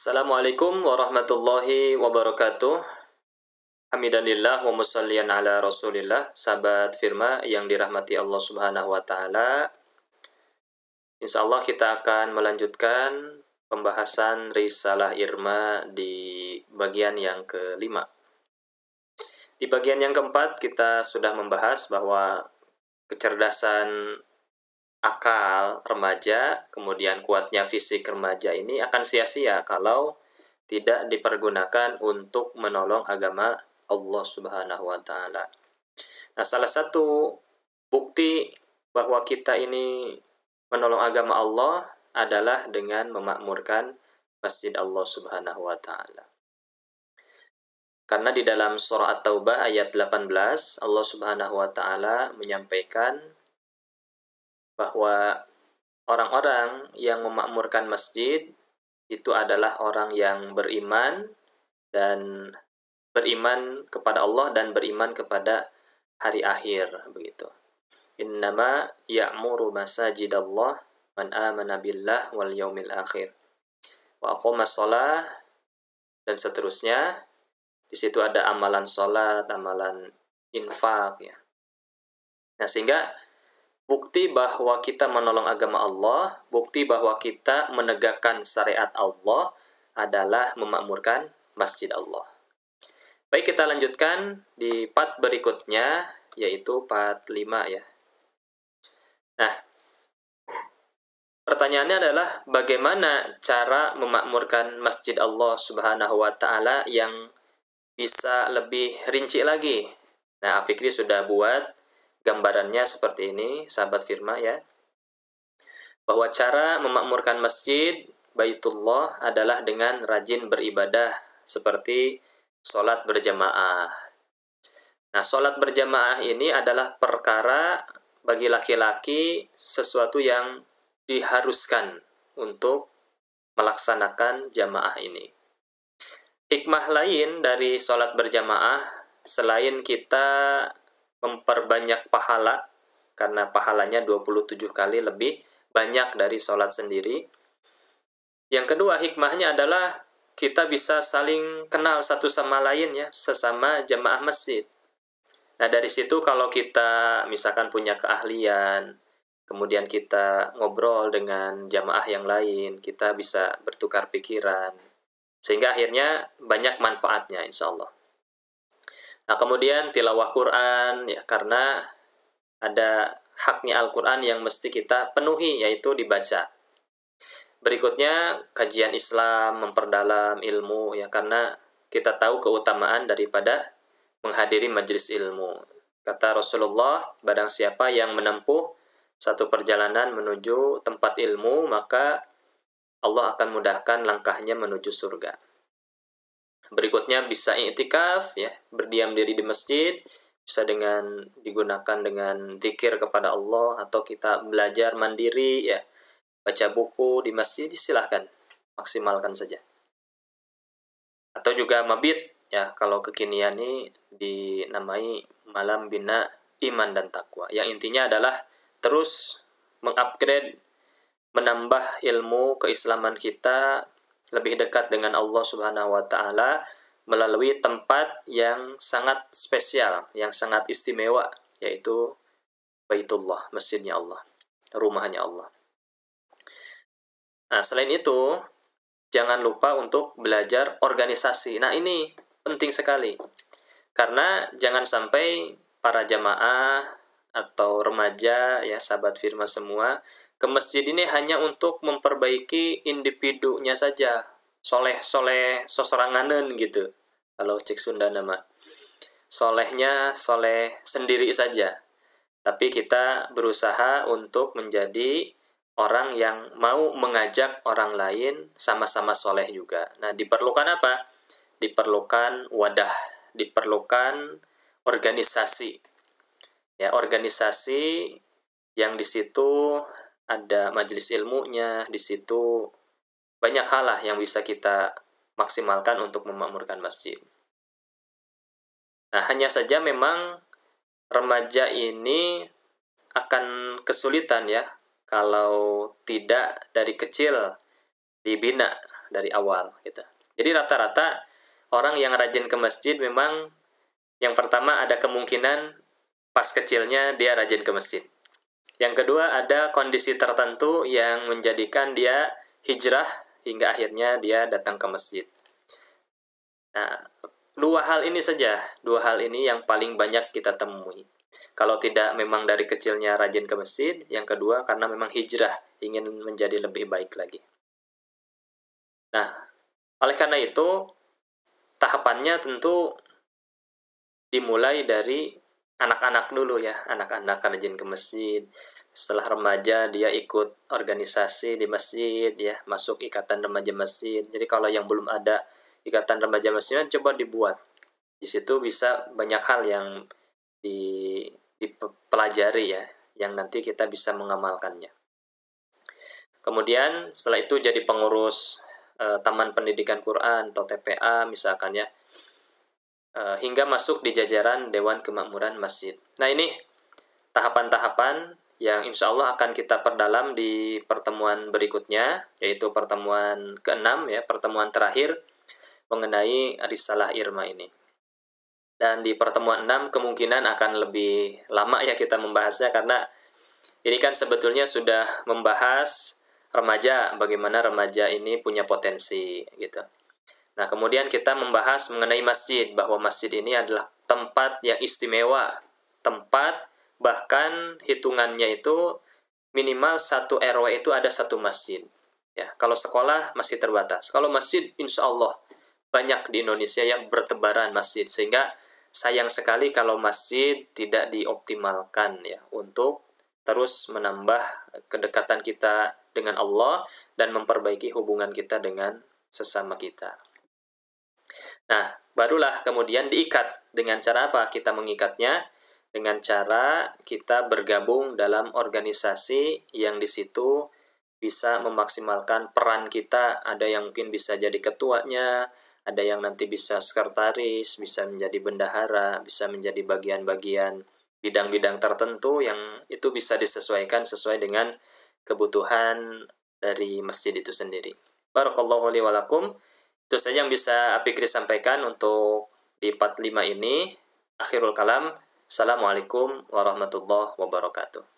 Assalamualaikum warahmatullahi wabarakatuh. Hamidanillah wa musallian ala rasulillah. Sahabat Firma yang dirahmati Allah subhanahu wa ta'ala, insya Allah kita akan melanjutkan pembahasan Risalah Irma di bagian yang kelima. Di bagian yang keempat kita sudah membahas bahwa kecerdasan akal remaja, kemudian kuatnya fisik remaja ini akan sia-sia kalau tidak dipergunakan untuk menolong agama Allah Subhanahu wa taala. Nah, salah satu bukti bahwa kita ini menolong agama Allah adalah dengan memakmurkan Masjid Allah Subhanahu wa taala. Karena di dalam surah At-Taubah ayat 18 Allah Subhanahu wa taala menyampaikan bahwa orang-orang yang memakmurkan masjid itu adalah orang yang beriman dan beriman kepada Allah dan beriman kepada hari akhir, begitu. Innama ya'muru masajidallah man amana billah wal yaumil akhir wa aqamas shalah, dan seterusnya. Di situ ada amalan salat, amalan infak, ya. Nah, sehingga bukti bahwa kita menolong agama Allah, bukti bahwa kita menegakkan syariat Allah adalah memakmurkan Masjid Allah. Baik, kita lanjutkan di part berikutnya, yaitu part 5 ya. Nah, pertanyaannya adalah bagaimana cara memakmurkan Masjid Allah Subhanahu wa taala yang bisa lebih rinci lagi. Nah, Afikri sudah buat gambarannya seperti ini, sahabat Firma ya. Bahwa cara memakmurkan masjid Baitullah adalah dengan rajin beribadah seperti sholat berjamaah. Nah, sholat berjamaah ini adalah perkara bagi laki-laki sesuatu yang diharuskan untuk melaksanakan jamaah ini. Hikmah lain dari sholat berjamaah selain kita memperbanyak pahala, karena pahalanya 27 kali lebih banyak dari sholat sendiri. Yang kedua, hikmahnya adalah kita bisa saling kenal satu sama lain ya, sesama jamaah masjid. Nah, dari situ kalau kita misalkan punya keahlian, kemudian kita ngobrol dengan jamaah yang lain, kita bisa bertukar pikiran, sehingga akhirnya banyak manfaatnya insya Allah. Nah, kemudian tilawah Quran, ya, karena ada haknya Al-Quran yang mesti kita penuhi, yaitu dibaca. Berikutnya, kajian Islam, memperdalam ilmu, ya, karena kita tahu keutamaan daripada menghadiri majelis ilmu. Kata Rasulullah, barang siapa yang menempuh satu perjalanan menuju tempat ilmu, maka Allah akan mudahkan langkahnya menuju surga. Berikutnya bisa i'tikaf ya, berdiam diri di masjid, bisa digunakan dengan zikir kepada Allah, atau kita belajar mandiri ya, baca buku di masjid, silahkan maksimalkan saja. Atau juga mabit ya, kalau kekinian ini dinamai malam bina iman dan takwa. Yang intinya adalah terus mengupgrade, menambah ilmu keislaman kita, lebih dekat dengan Allah Subhanahu wa taala melalui tempat yang sangat spesial, yang sangat istimewa, yaitu Baitullah, masjidnya Allah, rumahnya Allah. Nah, selain itu, jangan lupa untuk belajar organisasi. Nah, ini penting sekali. Karena jangan sampai para jamaah atau remaja ya, sahabat Firma semua, ke masjid ini hanya untuk memperbaiki individunya saja, soleh sosoranganen gitu, kalau cek Sunda nama solehnya soleh sendiri saja. Tapi kita berusaha untuk menjadi orang yang mau mengajak orang lain sama-sama soleh juga. Nah, diperlukan apa? Diperlukan wadah, diperlukan organisasi ya, organisasi yang di situ ada majelis ilmunya, di situ banyak hal lah yang bisa kita maksimalkan untuk memakmurkan masjid. Nah, hanya saja memang remaja ini akan kesulitan ya, kalau tidak dari kecil dibina dari awal gitu. Jadi rata-rata orang yang rajin ke masjid memang yang pertama ada kemungkinan pas kecilnya dia rajin ke masjid. Yang kedua ada kondisi tertentu yang menjadikan dia hijrah hingga akhirnya dia datang ke masjid. Nah, dua hal ini yang paling banyak kita temui. Kalau tidak memang dari kecilnya rajin ke masjid, yang kedua karena memang hijrah, ingin menjadi lebih baik lagi. Nah, oleh karena itu, tahapannya tentu dimulai dari anak-anak dulu ya, anak-anak rajin ke masjid. Setelah remaja dia ikut organisasi di masjid ya, masuk ikatan remaja masjid. Jadi kalau yang belum ada ikatan remaja masjid coba dibuat. Di situ bisa banyak hal yang dipelajari ya, yang nanti kita bisa mengamalkannya. Kemudian setelah itu jadi pengurus Taman Pendidikan Quran atau TPA misalkan ya, hingga masuk di jajaran Dewan Kemakmuran Masjid. Nah ini tahapan-tahapan yang insya Allah akan kita perdalam di pertemuan berikutnya, yaitu pertemuan ke-6 ya, pertemuan terakhir mengenai Risalah Irma ini. Dan di pertemuan 6 kemungkinan akan lebih lama ya kita membahasnya, karena ini kan sebetulnya sudah membahas remaja, bagaimana remaja ini punya potensi gitu. Nah, kemudian kita membahas mengenai masjid, bahwa masjid ini adalah tempat yang istimewa, tempat bahkan hitungannya itu minimal 1 RW itu ada 1 masjid. Ya, kalau sekolah masih terbatas. Kalau masjid insya Allah banyak di Indonesia yang bertebaran masjid, sehingga sayang sekali kalau masjid tidak dioptimalkan ya untuk terus menambah kedekatan kita dengan Allah dan memperbaiki hubungan kita dengan sesama kita. Nah, barulah kemudian diikat. Dengan cara apa kita mengikatnya? Dengan cara kita bergabung dalam organisasi yang di situ bisa memaksimalkan peran kita. Ada yang mungkin bisa jadi ketuanya, ada yang nanti bisa sekretaris, bisa menjadi bendahara, bisa menjadi bagian-bagian bidang-bidang tertentu yang itu bisa disesuaikan sesuai dengan kebutuhan dari masjid itu sendiri. Barakallahu li wa lakum. Itu saja yang bisa Fikri sampaikan untuk di part 5 ini. Akhirul kalam. Assalamualaikum warahmatullahi wabarakatuh.